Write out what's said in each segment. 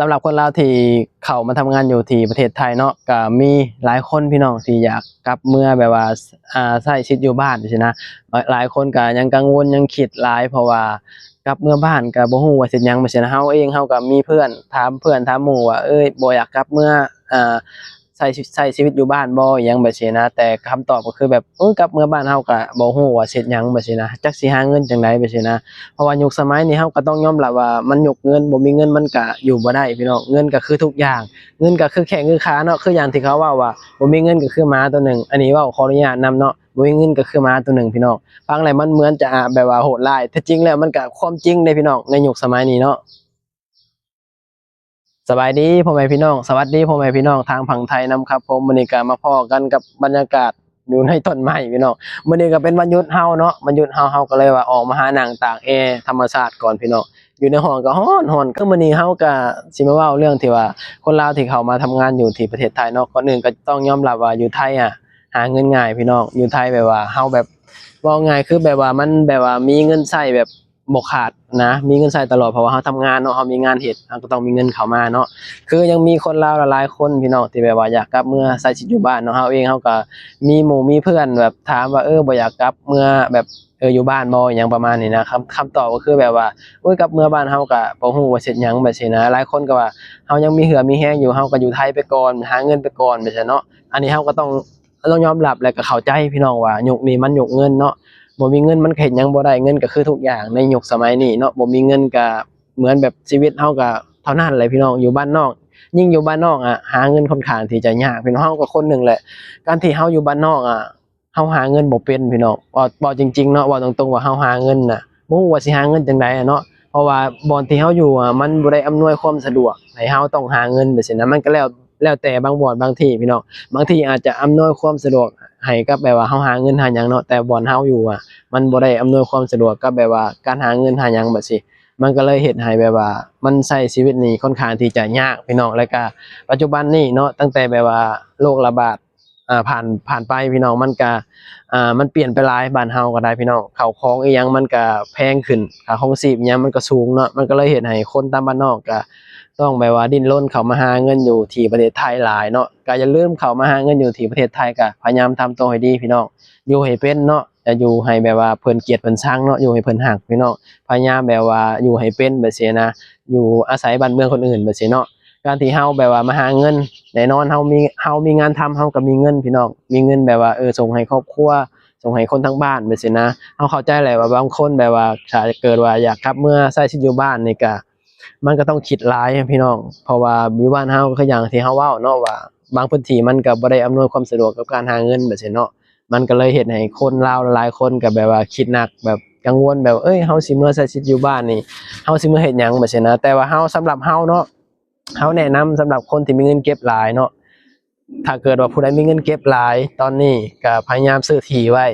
ำหรับคนลาวที่เข้ามาทำงานอยู่ที่ประเทศไทยเนาะก็มีหลายคนพี่น้องที่อยากกลับเมื่อแบบว่าใช้ชีวิตอยู่บ้านจังซี่นะหลายคนก็ยังกังวลยังคิดหลายเพราะว่ากลับเมื่อบ้านก็บ่ฮู้ว่าสิเฮ็ดหยังจังซี่นะเฮาเองเฮาก็มีเพื่อนถามหมู่ว่าบ่อยากกลับเมื่ออ่าใช้ชีวิตอยู่บ้านบ่อิหยังแบบซี้นะแต่คำตอบก็คือแบบกลับเมื่อบ้านเฮาก็บ่ฮู้ว่าสิเฮ็ดหยังแบบซี้นะจักสิหาเงินจั่งใดแบบซี้นะ เพราะว่ายุคสมัยนี้เราก็ต้องยอมรับว่ามันยุคเงินบ่มีเงินมันก็อยู่บ่ได้พี่น้องเงินก็คือทุกอย่างเงินก็คือแข้งคือขาเนาะคืออย่างที่เขาเว้าว่าบ่มีเงินก็คือหมาตัวหนึ่งอันนี้เว้าขออนุญาตนำเนาะบ่มีเงินก็คือหมาตัวหนึ่งพี่น้องฟังแล้วมันเหมือนจะแบบว่าโหดร้ายแต่จริงแล้วมันก็ความจริงเด้พี่น้องในยุคสมัยนี้เนาะสบายดีพ่อแม่พี่น้องสวัสดีพ่อแม่พี่น้องทางฝั่งไทยนำครับผมมื้อนี้ก็มาพ้อกันกับบรรยากาศอยู่ในต้นไม้พี่น้องมื้อนี้ก็เป็นวันหยุดเฮาเนาะวันหยุดเฮาก็เลยว่าออกมาหานั่งตากแอร์ธรรมชาติก่อนพี่น้องอยู่ในห้องก็ร้อนคือมื้อนี้เฮาก็สิมาเว้าเรื่องที่ว่าคนลาวที่เข้ามาทำงานอยู่ที่ประเทศไทยเนาะก่อนอื่นก็ต้องยอมรับว่าอยู่ไทยหาเงินง่ายพี่น้องอยู่ไทยแบบว่าเฮาแบบเว้าง่ายคือแบบว่ามันแบบว่ามีเงินใช้แบบบ่ขาดนะมีเงินใช้ตลอดเพราะว่าเฮาทำงานเนาะเฮามีงานเฮ็ดเฮาก็ต้องมีเงินเข้ามาเนาะ คือยังมีคนลาวหลายๆคนพี่น้องที่แบบว่าอยากกลับเมื่อใช้ชีวิตอยู่บ้านเนาะเฮาเองเฮาก็มีหมู่มีเพื่อนแบบถามว่าบ่อยากกลับเมื่อแบบอยู่บ้านบ่อิหยังประมาณนี้นะคำตอบก็คือแบบว่าโอ๊ยกลับเมื่อบ้านเฮาก็บ่ฮู้ว่าสิเฮ็ดหยังแบบซี้นะหลายคนก็ว่าเฮายังมีเหือมีแรงอยู่เฮาก็อยู่ไทยไปก่อนหาเงินไปก่อนแบบซี้เนาะอันนี้เฮาก็ต้องยอมรับและก็เข้าใจพี่น้องว่ายุคนี้มันยุคเงินเนาะบ่มีเงินมันก็เฮ็ดหยังบ่ได้เงินก็คือทุกอย่างในยุคสมัยนี้เนาะบ่มีเงินก็เหมือนแบบชีวิตเฮาก็เท่านั้นแหละพี่น้องอยู่บ้านนอก ยิ่งอยู่บ้านนอกหาเงินค่อนข้างที่จะยากพี่น้องเฮาก็คนหนึ่งแหละการที่เฮาอยู่บ้านนอกเฮาหาเงินบ่เป็นพี่น้องเว้าจริงๆเนาะเว้าตรงๆว่าเฮาหาเงินน่ะบ่ฮู้ว่าสิหาเงินจั่งใดเนาะเพราะว่าบ่อนที่เฮาอยู่มันบ่ได้อำนวยความสะดวกให้เฮาต้องหาเงินไปซี้นะมันก็แล้วแต่บางบ่อนบางที่พี่น้องบางที่อาจจะอำนวยความสะดวกให้กับแบบว่าเฮาหาเงินหาหยังเนาะแต่บ่อนเฮาอยู่มันบ่ได้อำนวยความสะดวกกับแบบว่าการหาเงินหาหยังแบบซี้ มันก็เลยเฮ็ดให้แบบว่ามันใช้ชีวิตนี้ค่อนข้างที่จะยากพี่น้องแล้วก็ปัจจุบันนี้เนาะตั้งแต่แบบว่าโรคระบาดผ่านไปพี่น้องมันก็มันเปลี่ยนไปหลายบ้านเฮาก็ได้พี่น้องข้าวของอีหยังมันก็แพงขึ้นค่าครองชีพอิหยังมันก็สูงเนาะมันก็เลยเฮ็ดให้คนตามบ้านนอกก็ต้องแบบว่าดิ้นรนเข้ามาหาเงินอยู่ที่ประเทศไทยหลายเนาะก็อย่าลืมเข้ามาหาเงินอยู่ที่ประเทศไทยก็พยายามทำตัวให้ดีพี่น้องอยู่ให้เป็นเนาะอย่าอยู่ให้แบบว่าเพิ่นเกลียดเพิ่นชังเนาะอยู่ให้เพิ่นรักพี่น้อง พยายามแบบว่าอยู่ให้เป็นแบบซี้นะอยู่อาศัยบ้านเมืองคนอื่นแบบซี้เนาะการที่เฮาแบบว่ามาหาเงินแน่นอนเฮามีงานทำเฮาก็มีเงินพี่น้องมีเงินแบบว่าส่งให้ครอบครัวส่งให้คนทั้งบ้านแบบซี้นะเฮาเข้าใจแหละว่าบางคนแบบว่าถ้าเกิดว่าอยากกลับเมื่อใช้ชีวิตอยู่บ้านนี่ก็มันก็ต้องคิดหลายอะพี่น้องเพราะว่าอยู่บ้านเฮาก็คืออย่างที่เฮาเว้าเนาะว่าบางพื้นที่มันก็บ่ได้อำนวยความสะดวกกับการหาเงินแบบซี้เนาะ มันก็เลยเฮ็ดให้คนลาวหลายๆคนก็แบบว่าคิดหนักแบบกังวลแบบเฮาสิเมื่อใช้ชีวิตอยู่บ้านนี่เฮาสิเมื่อเฮ็ดหยังแบบซี้นะแต่ว่าเฮาสำหรับเฮาเนาะเฮาแนะนำสำหรับคนที่มีเงินเก็บหลายเนาะถ้าเกิดว่าผู้ใดมีเงินเก็บหลายตอนนี้ก็พยายามซื้อที่ไว้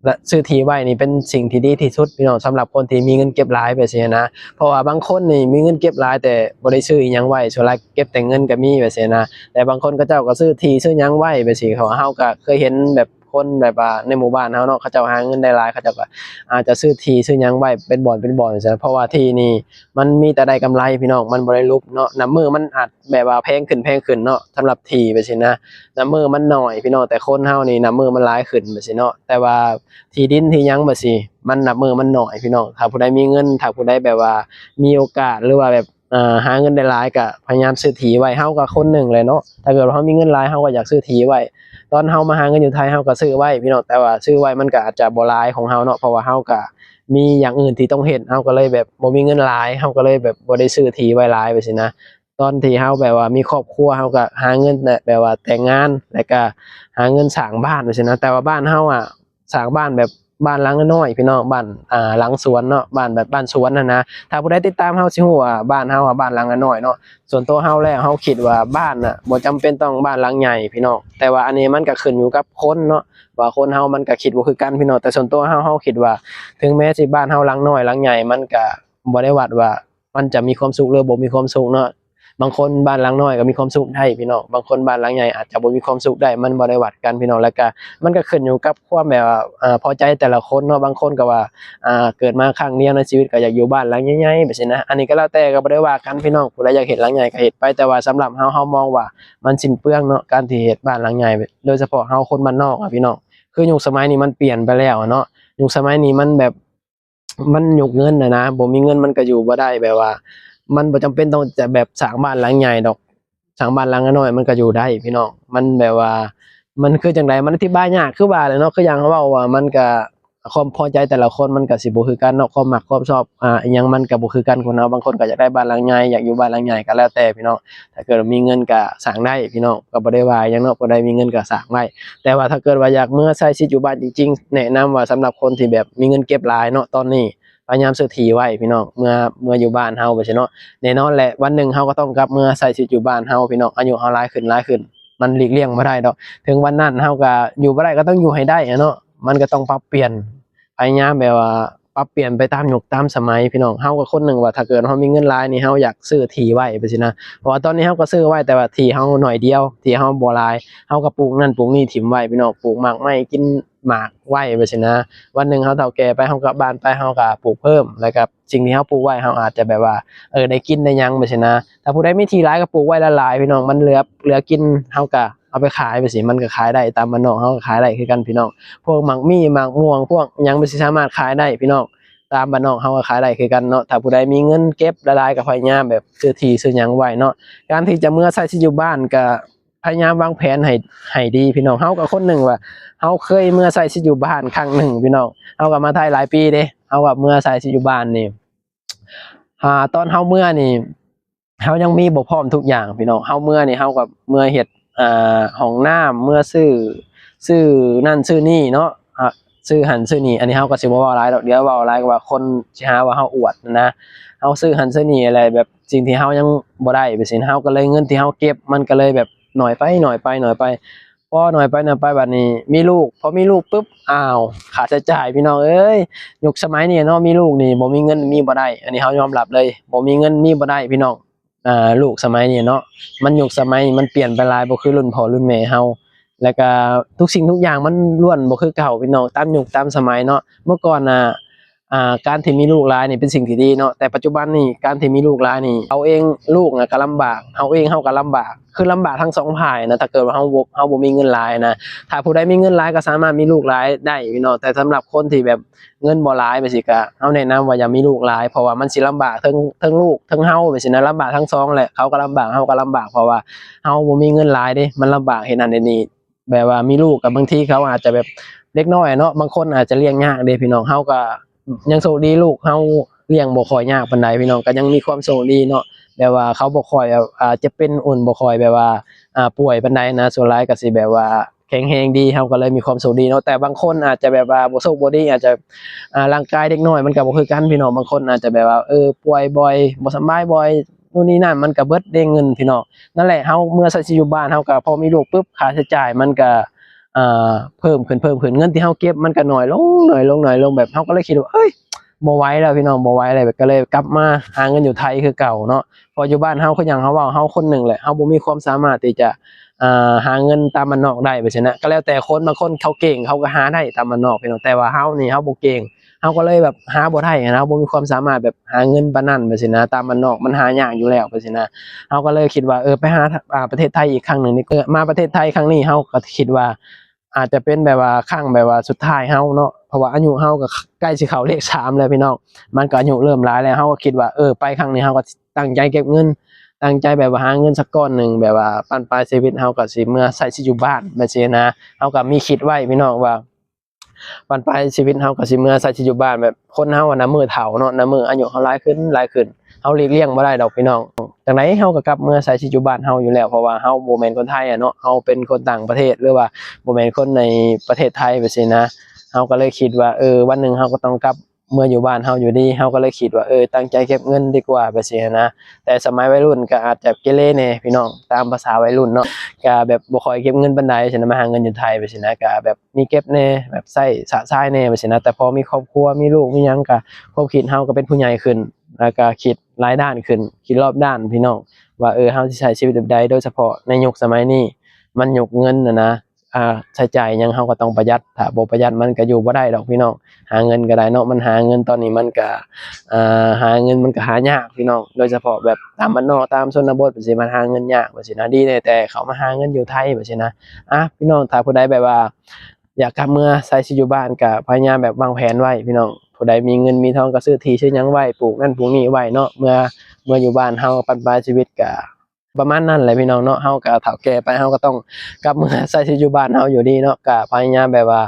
และซื้อที่ไว้นี่เป็นสิ่งที่ดีที่สุดพี่น้องสำหรับคนที่มีเงินเก็บหลายแบบซี้นะเพราะว่าบางคนนี่มีเงินเก็บหลายแต่บ่ได้ซื้ออิหยังไว้ส่วนหลายเก็บแต่เงินก็มีแบบซี้นะ แต่บางคนเขาเจ้าก็ซื้อที่ซื้อหยังไว้ไปสิเขาเฮาก็เคยเห็นแบบคนแบบว่าในหมู่บ้านเฮาเนาะเขาเจ้าหาเงินได้หลายเขาเจ้าก็อาจจะซื้อที่ซื้อหยังไว้เป็นบ่อนจังซี้เพราะว่าที่นี่มันมีแต่ได้กำไรพี่น้องมันบ่ได้ลุกเนาะน้ำมือมันอาจแบบว่าแพงขึ้นเนาะสำหรับที่ไปสินะน้ำมือมันน้อยพี่น้องแต่คนเฮานี่น้ำมือมันหลายขึ้นไปสิเนาะแต่ว่าที่ดินที่หยังแบบสิมันน้ำมือมันน้อยพี่น้องถ้าผู้ใดมีเงินถ้าผู้ใดแบบว่ามีโอกาสหรือว่าแบบ หาเงินได้หลายก็พยายามซื้อที่ไว้เฮาก็คนหนึ่งเลยเนาะถ้าเกิดว่าเฮามีเงินหลายเฮาก็อยากซื้อที่ไว้ตอนเฮามาหาเงินอยู่ไทยเฮาก็ซื้อไว้พี่น้องแต่ว่าซื้อไว้มันก็อาจจะบ่หลายของเฮาเนาะเพราะว่าเฮาก็มีอย่างอื่นที่ต้องเฮ็ดเฮาก็เลยแบบบ่มีเงินหลายเฮาก็เลยแบบบ่ได้ซื้อที่ไว้หลายไปซี้นะตอนที่เฮาแบบว่ามีครอบครัวเฮาก็หาเงินแบบว่าแต่งงานแล้วก็หาเงินสร้างบ้านไปซี้นะแต่ว่าบ้านเฮาสร้างบ้านแบบบ้านหลังน้อยๆพี่น้องบ้านหลังสวนเนาะบ้านแบบบ้านสวนนะ ถ้าผู้ใดติดตามเฮาสิฮู้ว่าบ้านเฮาบ้านหลังน้อยๆเนาะส่วนตัวเฮาแล้วเฮาคิดว่าบ้านน่ะบ่จำเป็นต้องบ้านหลังใหญ่พี่น้องแต่ว่าอันนี้มันก็ขึ้นอยู่กับคนเนาะว่าคนเฮามันก็คิดบ่คือกันพี่น้องแต่ส่วนตัวเฮาคิดว่าถึงแม้สิบ้านเฮาหลังน้อยหลังใหญ่มันก็บ่ได้วัดว่ามันจะมีความสุขหรือบ่มีความสุขเนาะ บางคนบ้านหลังน้อยก็มีความสุขได้พี่น้องบางคนบ้านหลังใหญ่อาจจะบ่มีความสุขได้มันบ่ได้วัดกันพี่น้องแล้วก็มันก็ขึ้นอยู่กับความแบบว่าพอใจแต่ละคนเนาะบางคนก็ว่าเกิดมาครั้งเดียวในชีวิตก็อยากอยู่บ้านหลังใหญ่ๆแบบนี้นะอันนี้ก็แล้วแต่ก็บ่ได้ว่ากันพี่น้องผู้ใดอยากเฮ็ดหลังใหญ่ก็เฮ็ดไปแต่ว่าสำหรับเฮามองว่ามันสิ้นเปลืองเนาะการที่เฮ็ดบ้านหลังใหญ่โดยเฉพาะเฮาคนบ้านนอกพี่น้องคือยุคสมัยนี้มันเปลี่ยนไปแล้วเนาะยุคสมัยนี้มันแบบมันยุคเงินนะบ่มีเงินมันก็อยู่บ่ได้แบบว่ามันบ่จำเป็นต้องจะแบบสร้างบ้านหลังใหญ่ดอกสร้างบ้านหลังน้อยมันก็อยู่ได้พี่น้องมันแบบว่ามันคือจังไดมันอธิบายยากคือว่าแหละเนาะคืออย่างเขาเว้าว่ามันก็ความพอใจแต่ละคนมันก็สิบ่คือกันเนาะความมักความชอบอิหยังมันก็บ่คือกันคนเฮาบางคนก็อยากได้บ้านหลังใหญ่อยากอยู่บ้านหลังใหญ่ก็แล้วแต่พี่น้องถ้าเกิดมีเงินก็สร้างได้พี่น้องก็บ่ได้ว่าหยังเนาะผู้ใดมีเงินก็สร้างไว้แต่ว่าถ้าเกิดว่าอยากเมื่อใช้ชีวิตอยู่บ้านจริงๆแนะนำว่าสำหรับคนที่แบบมีเงินเก็บหลายเนาะตอนนี้พยายามซื้อที่ไว้พี่น้องเมื่ออยู่บ้านเฮาไปซิเนาะแน่นอนแหละวันหนึ่งเฮาก็ต้องกลับเมื่อใช้ชีวิตอยู่บ้านเฮาพี่น้องอายุเฮาหลายขึ้นมันหลีกเลี่ยงบ่ได้ดอกถึงวันนั้นเฮาก็อยู่บ่ได้ก็ต้องอยู่ให้ได้อะเนาะมันก็ต้องปรับเปลี่ยนพยายามแบบว่าปรับเปลี่ยนไปตามยุคตามสมัยพี่น้องเฮาก็คนหนึ่งว่าถ้าเกิดเฮามีเงินหลายนี่เฮาอยากซื้อที่ไว้ไปซินะเพราะว่าตอนนี้เฮาก็ซื้อไว้แต่ว่าที่เฮาน้อยเดียวที่เฮาบ่หลายเฮาก็ปลูกนั่นปลูกนี่ถิ่มไว้พี่น้องปลูกหมากไม้กินหมากไว้ไปซินะวันหนึ่งเฮาเฒ่าแก่ไปเฮากลับบ้านไปเฮาก็ปลูกเพิ่มแล้วก็สิ่งที่เฮาปลูกไว้เฮาอาจจะแบบว่าได้กินได้หยังไปซินะถ้าผู้ใดมีที่หลายก็ปลูกไว้หลายๆพี่น้องมันเหลือกินเฮาก็เอาไปขายไปสิมันก็ขายได้ตามบ้านนอกเฮาก็ขายได้คือกันพี่น้องพวกหมากมี่หมากม่วงพวกหยังมันสิสามารถขายได้พี่น้องตามบ้านนอกเฮาก็ขายได้คือกันเนาะถ้าผู้ใดมีเงินเก็บหลายๆก็พยายามแบบซื้อที่ซื้อหยังไว้เนาะการที่จะเมื่อใช้ชีวิตอยู่บ้านก็พยายามวางแผนให้ดีพี่น้องเฮาก็คนหนึ่งว่าเฮาเคยเมื่อใช้ชีวิตอยู่บ้านครั้งหนึ่งพี่น้องเฮาก็มาไทยหลายปีเด้เฮาก็เมื่อใช้ชีวิตอยู่บ้านนี่ตอนเฮาเมื่อนี่เฮายังมีบ่พร้อมทุกอย่างพี่น้องเฮาเมื่อนี่เฮาก็เมื่อเฮ็ดห้องน้ำเมื่อซื้อนั่นซื้อนี่เนาะซื้อหันซื้อนี่อันนี้เฮาก็สิบ่เว้าหลายดอกเดี๋ยวเว้าหลายก็ว่าคนสิหาว่าเฮาอวดนะเฮาซื้อหันซื้อนี่อะไรแบบสิ่งที่เฮายังบ่ได้ไปสิเฮาก็เลยเงินที่เฮาเก็บมันก็เลยแบบน้อยไปพอน้อยไปบัดนี้มีลูกพอมีลูกปุ๊บอ้าวค่าใช้จ่ายพี่น้องเอ้ยยุคสมัยนี้เนาะมีลูกนี่บ่มีเงินมีบ่ได้อันนี้เฮายอมรับเลยบ่มีเงินมีบ่ได้พี่น้องลูกสมัยนี้เนาะมันยุคสมัยมันเปลี่ยนไปหลายบ่คือรุ่นพ่อรุ่นแม่เฮาแล้วก็ทุกสิ่งทุกอย่างมันล้วนบ่คือเก่าพี่น้องตามยุคตามสมัยเนาะเมื่อก่อนน่ะการที่มีลูกหลายนี่เป็นสิ่งที่ดีเนาะแต่ปัจจุบันนี่การที่มีลูกหลายนี่เอาเองลูกน่ะก็ลำบากเอาเองเฮาก็ลำบากคือลำบากทั้งสองฝ่ายนะถ้าเกิดว่าเฮาบ่มีเงินหลายนะถ้าผู้ใดมีเงินหลายก็สามารถมีลูกหลายได้พี่น้องแต่สำหรับคนที่แบบเงินบ่หลายไปสิก็เฮาแนะนำว่าอย่ามีลูกหลายเพราะว่ามันสิลำบากทั้งลูกทั้งเฮาไปสินะลำบากทั้งสองแหละเขาก็ลำบากเฮาก็ลำบากเพราะว่าเฮาบ่มีเงินหลายเด้มันลำบากเฮ็ดนั่นเฮ็ดนี่แบบว่ามีลูกกับบางทีเขาอาจจะแบบเล็กน้อยเนาะบางคนอาจจะเลี้ยงยากเด้พี่น้องเฮาก็ยังโชคดีลูกเฮาเลี้ยงบ่ค่อยยากปานใดพี่น้องก็ยังมีความโชคดีเนาะแบบว่าเขาบ่ค่อยจะเป็นอุ่นบ่ค่อยแบบว่าป่วยปานใดนะส่วนหลายก็สิแบบว่าแข็งแรงดีเฮาก็เลยมีความสุขดีเนาะแต่บางคนอาจจะแบบว่าบ่โชคบ่ดีอาจจะร่างกายเด็กน้อยมันก็บ่คือกันพี่น้องบางคนอาจจะแบบว่าป่วยบ่อยบ่สำบายบ่อยนู่นนี่นั่นมันก็เบิดเด้เงินพี่น้องนั่นแหละเฮาเมื่อใช้ชีวิตอยู่บ้านเฮาก็พอมีลูกปุ๊บค่าใช้จ่ายมันก็เพิ่มขึ้นเงินที่เฮาเก็บมันก็น้อยลงแบบเฮาก็เลยคิดว่าเฮ้ยบ่ไหวแล้วพี่น้องบ่ไหวแล้วก็เลยกลับมาหาเงินอยู่ไทยคือเก่าเนาะพออยู่บ้านเฮาคือหยังเฮาเว้าเฮาคนหนึ่งแหละเฮาบ่มีความสามารถที่จะหาเงินตามบ้านนอกได้ไปซี้นะก็แล้วแต่คนบางคนเขาเก่งเขาก็หาได้ตามบ้านนอกพี่น้องแต่ว่าเฮานี่เฮาบ่เก่งเฮาก็เลยแบบหาบ่ได้นะเฮาบ่มีความสามารถแบบหาเงินปานนั้นไปซี้นะตามบ้านนอกมันหายากอยู่แล้วไปซี้นะเฮาก็เลยคิดว่าไปหาประเทศไทยอีกครั้งหนึ่งนี่มาประเทศไทยครั้งนี้เฮาก็คิดว่าอาจจะเป็นแบบว่าครั้งแบบว่าสุดท้ายเฮาเนาะเพราะว่าอายุเฮาก็ใกล้สิเข้าเลข3แล้วพี่น้องมันก็อายุเริ่มหลายแล้วเฮาก็คิดว่าไปครั้งนี้เฮาก็ตั้งใจเก็บเงินตั้งใจแบบว่าหาเงินสักก้อนหนึ่งแบบว่าปานปลายชีวิตเฮาก็สิเมื่อใช้ชีวิตอยู่บ้านแบบนี้นะเฮาก็มีคิดไว้พี่น้องว่าปานปลายชีวิตเฮาก็สิเมื่อใช้ชีวิตอยู่บ้านแบบคนเฮาอะนะมื้อเฒ่าเนาะนะมื้ออายุเฮาหลายขึ้นเฮาหลีกเลี่ยงบ่ได้ดอกพี่น้องจังไดเฮาก็กลับเมื่อใช้ชีวิตอยู่บ้านเฮาอยู่แล้วเพราะว่าเฮาบ่แม่นคนไทยอะเนาะเฮาเป็นคนต่างประเทศหรือว่าบ่แม่นคนในประเทศไทยแบบนี้นะเฮาก็เลยคิดว่าวันหนึ่งเฮาก็ต้องกลับเมื่ออยู่บ้านเฮาอยู่ดีเฮาก็เลยคิดว่าตั้งใจเก็บเงินดีกว่าแบบนี้นะแต่สมัยวัยรุ่นก็อาจจะเกเรแหน่พี่น้องตามภาษาวัยรุ่นเนาะก็แบบบ่ค่อยเก็บเงินปานใดฉะนั้นมาหาเงินอยู่ไทยแบบนี้นะก็แบบมีเก็บแหน่แบบใช้สะสายแหน่แบบนี้นะแต่พอมีครอบครัวมีลูกมีหยังก็ความคิดเฮาก็เป็นผู้ใหญ่ขึ้น แล้วก็คิดหลายด้านขึ้นคิดรอบด้านพี่น้องว่าเฮาสิใช้ชีวิตแบบใดโดยเฉพาะในยุคสมัยนี้มันยุคเงินนะใช้จ่ายหยังเฮาก็ต้องประหยัดถ้าบ่ประหยัดมันก็อยู่บ่ได้ดอกพี่น้องหาเงินก็ได้เนาะมันหาเงินตอนนี้มันก็หาเงินมันก็หายากพี่น้องโดยเฉพาะแบบตามบ้านนอกตามชนบทจังซี่มันหาเงินยากว่าซี่นะดีแต่เขามาหาเงินอยู่ไทยว่าซี่นะพี่น้องถ้าผู้ใดแบบว่าอยากกลับเมื่อใช้ชีวิตอยู่บ้านก็พยายามแบบวางแผนไว้พี่น้องผู้ใดมีเงินมีทองก็ซื้อที่ซื้อหยังไว้ปลูกนั่นปลูกนี่ไว้เนาะเมื่ออยู่บ้านเฮาปันปลายชีวิตก็ประมาณนั้นแหละพี่น้องเนาะเฮาก็เฒ่าแก่ไปเฮาก็ต้องกลับมาใช้ชีวิตอยู่บ้านเฮาอยู่ดีเนาะก็พยายามแบบว่า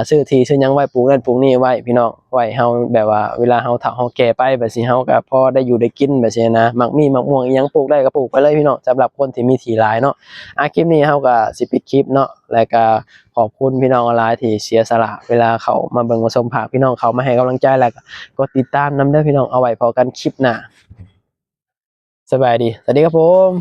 ซื้อที่ซื้อหยังไว้ปลูกนั่นปลูกนี่ไว้พี่น้องไว้เฮาแบบว่าเวลาเฮาเฒ่าเฮาแก่ไปแบบสิเฮาก็พอได้อยู่ได้กินแบบนี้นะมักมีมักม่วงอีหยังปลูกได้ก็ปลูกไปเลยพี่น้องสำหรับคนที่มีที่หลายเนาะคลิปนี้เฮาก็สิปิดคลิปเนาะแล้วก็ขอบคุณพี่น้องออนไลน์ที่เสียสละเวลาเขามาเบิ่งมาชมภาพพี่น้องเขามาให้กำลังใจแล้วก็กดติดตามนำเด้อพี่น้องเอาไว้พอกันคลิปหน้าสบายดีสวัสดีครับผม